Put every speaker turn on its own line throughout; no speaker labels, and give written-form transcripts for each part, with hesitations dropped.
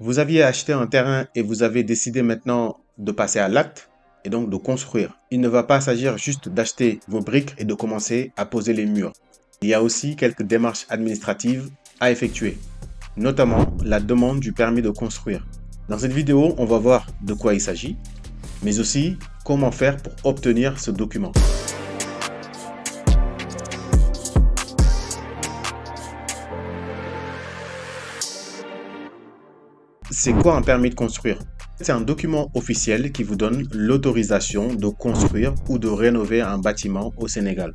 Vous aviez acheté un terrain et vous avez décidé maintenant de passer à l'acte et donc de construire. Il ne va pas s'agir juste d'acheter vos briques et de commencer à poser les murs. Il y a aussi quelques démarches administratives à effectuer, notamment la demande du permis de construire. Dans cette vidéo, on va voir de quoi il s'agit, mais aussi comment faire pour obtenir ce document. C'est quoi un permis de construire? C'est un document officiel qui vous donne l'autorisation de construire ou de rénover un bâtiment au Sénégal.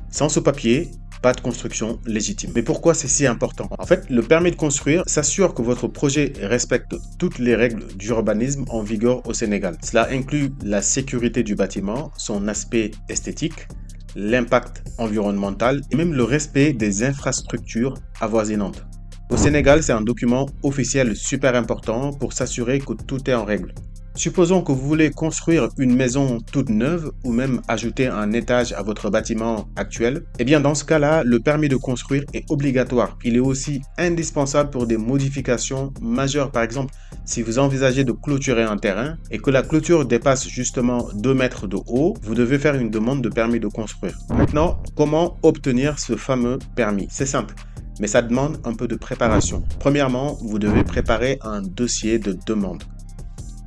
Sans ce papier, pas de construction légitime. Mais pourquoi c'est si important? En fait, le permis de construire s'assure que votre projet respecte toutes les règles d'urbanisme en vigueur au Sénégal. Cela inclut la sécurité du bâtiment, son aspect esthétique, l'impact environnemental et même le respect des infrastructures avoisinantes. Au Sénégal, c'est un document officiel super important pour s'assurer que tout est en règle. Supposons que vous voulez construire une maison toute neuve ou même ajouter un étage à votre bâtiment actuel. Eh bien, dans ce cas-là, le permis de construire est obligatoire. Il est aussi indispensable pour des modifications majeures. Par exemple, si vous envisagez de clôturer un terrain et que la clôture dépasse justement 2 mètres de haut, vous devez faire une demande de permis de construire. Maintenant, comment obtenir ce fameux permis? C'est simple, mais ça demande un peu de préparation. Premièrement, vous devez préparer un dossier de demande.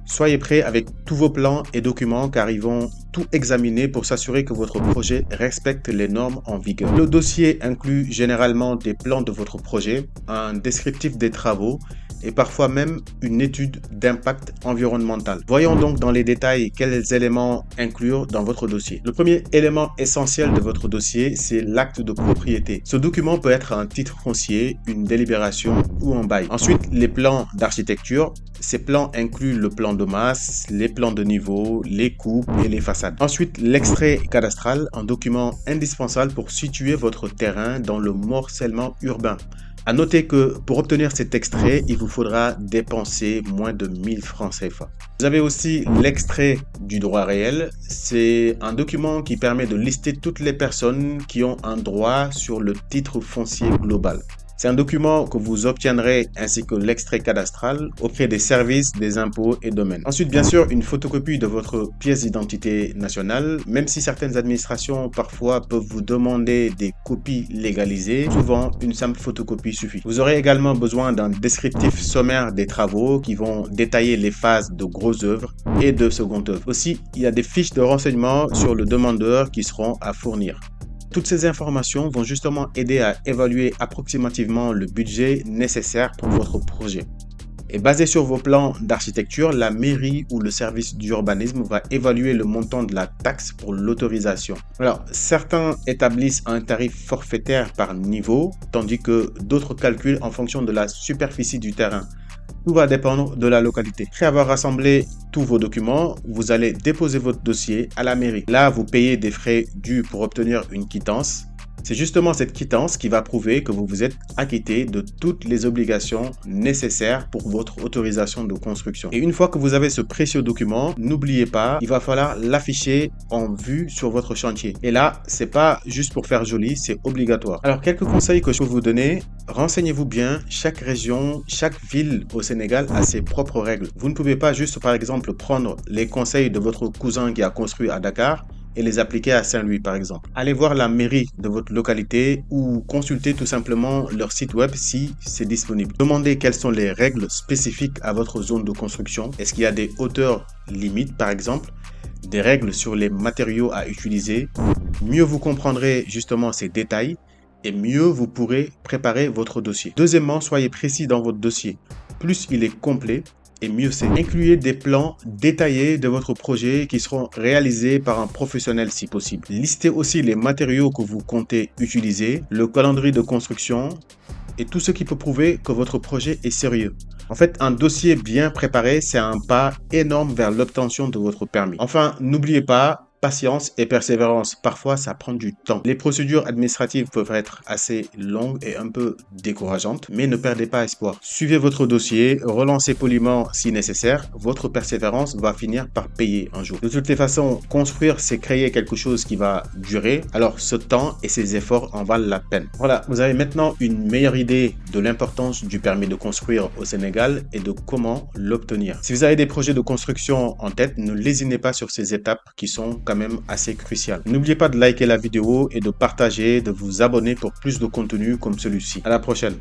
Soyez prêts avec tous vos plans et documents car ils vont tout examiner pour s'assurer que votre projet respecte les normes en vigueur. Le dossier inclut généralement des plans de votre projet, un descriptif des travaux et parfois même une étude d'impact environnemental. Voyons donc dans les détails quels éléments inclure dans votre dossier. Le premier élément essentiel de votre dossier, c'est l'acte de propriété. Ce document peut être un titre foncier, une délibération ou un bail. Ensuite, les plans d'architecture. Ces plans incluent le plan de masse, les plans de niveau, les coupes et les façades. Ensuite, l'extrait cadastral, un document indispensable pour situer votre terrain dans le morcellement urbain. À noter que pour obtenir cet extrait, il vous faudra dépenser moins de 1000 francs CFA. Vous avez aussi l'extrait du droit réel. C'est un document qui permet de lister toutes les personnes qui ont un droit sur le titre foncier global. C'est un document que vous obtiendrez ainsi que l'extrait cadastral auprès des services des impôts et domaines. Ensuite, bien sûr, une photocopie de votre pièce d'identité nationale, même si certaines administrations parfois peuvent vous demander des copies légalisées, souvent une simple photocopie suffit. Vous aurez également besoin d'un descriptif sommaire des travaux qui vont détailler les phases de grosses œuvres et de secondes œuvres. Aussi, il y a des fiches de renseignements sur le demandeur qui seront à fournir. Toutes ces informations vont justement aider à évaluer approximativement le budget nécessaire pour votre projet. Et basé sur vos plans d'architecture, la mairie ou le service d'urbanisme va évaluer le montant de la taxe pour l'autorisation. Alors, certains établissent un tarif forfaitaire par niveau, tandis que d'autres calculent en fonction de la superficie du terrain. Tout va dépendre de la localité. Après avoir rassemblé tous vos documents, vous allez déposer votre dossier à la mairie. Là, vous payez des frais dus pour obtenir une quittance. C'est justement cette quittance qui va prouver que vous vous êtes acquitté de toutes les obligations nécessaires pour votre autorisation de construction. Et une fois que vous avez ce précieux document, n'oubliez pas, il va falloir l'afficher en vue sur votre chantier. Et là, c'est pas juste pour faire joli, c'est obligatoire. Alors, quelques conseils que je peux vous donner. Renseignez-vous bien, chaque région, chaque ville au Sénégal a ses propres règles. Vous ne pouvez pas juste, par exemple, prendre les conseils de votre cousin qui a construit à Dakar et les appliquer à Saint-Louis par exemple. Allez voir la mairie de votre localité ou consultez tout simplement leur site web si c'est disponible. Demandez quelles sont les règles spécifiques à votre zone de construction. Est-ce qu'il y a des hauteurs limites par exemple, des règles sur les matériaux à utiliser. Mieux vous comprendrez justement ces détails et mieux vous pourrez préparer votre dossier. Deuxièmement, soyez précis dans votre dossier. Plus il est complet, et mieux c'est. Incluez des plans détaillés de votre projet qui seront réalisés par un professionnel si possible. Listez aussi les matériaux que vous comptez utiliser, le calendrier de construction et tout ce qui peut prouver que votre projet est sérieux. En fait, un dossier bien préparé, c'est un pas énorme vers l'obtention de votre permis. Enfin, n'oubliez pas, patience et persévérance. Parfois, ça prend du temps. Les procédures administratives peuvent être assez longues et un peu décourageantes, mais ne perdez pas espoir. Suivez votre dossier, relancez poliment si nécessaire. Votre persévérance va finir par payer un jour. De toutes les façons, construire, c'est créer quelque chose qui va durer. Alors, ce temps et ces efforts en valent la peine. Voilà, vous avez maintenant une meilleure idée de l'importance du permis de construire au Sénégal et de comment l'obtenir. Si vous avez des projets de construction en tête, ne lésinez pas sur ces étapes qui sont quand même assez cruciales. N'oubliez pas de liker la vidéo et de partager, de vous abonner pour plus de contenu comme celui-ci. À la prochaine.